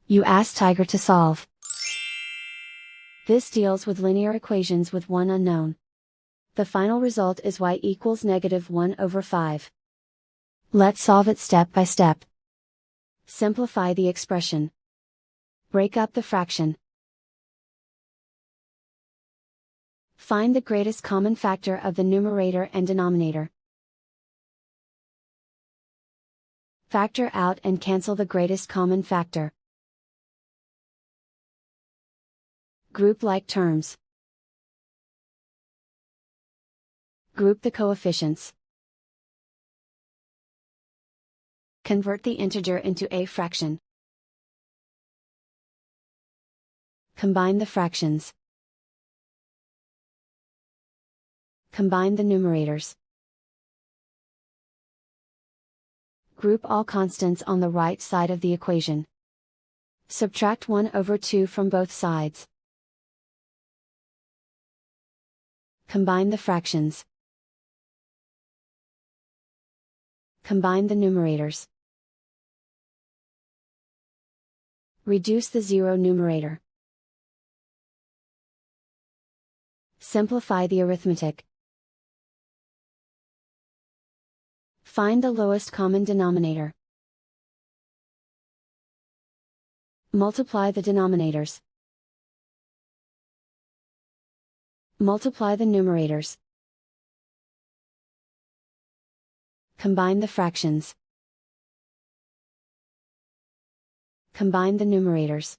You ask Tiger to solve. This deals with linear equations with one unknown. The final result is y equals -1/5. Let's solve it step by step. Simplify the expression. Break up the fraction. Find the greatest common factor of the numerator and denominator. Factor out and cancel the greatest common factor. Group like terms. Group the coefficients. Convert the integer into a fraction. Combine the fractions. Combine the numerators. Group all constants on the right side of the equation. Subtract 1/2 from both sides. Combine the fractions. Combine the numerators. Reduce the zero numerator. Simplify the arithmetic. Find the lowest common denominator. Multiply the denominators. Multiply the numerators. Combine the fractions. Combine the numerators.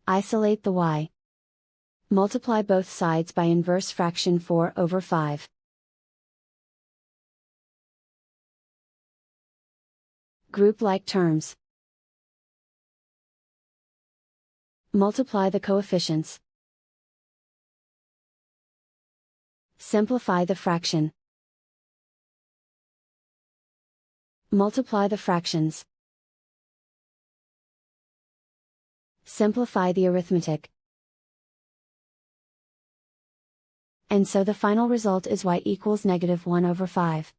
Isolate the y. Multiply both sides by inverse fraction 4/5. Group like terms. Multiply the coefficients. Simplify the fraction. Multiply the fractions. Simplify the arithmetic. And so the final result is y equals -1/5.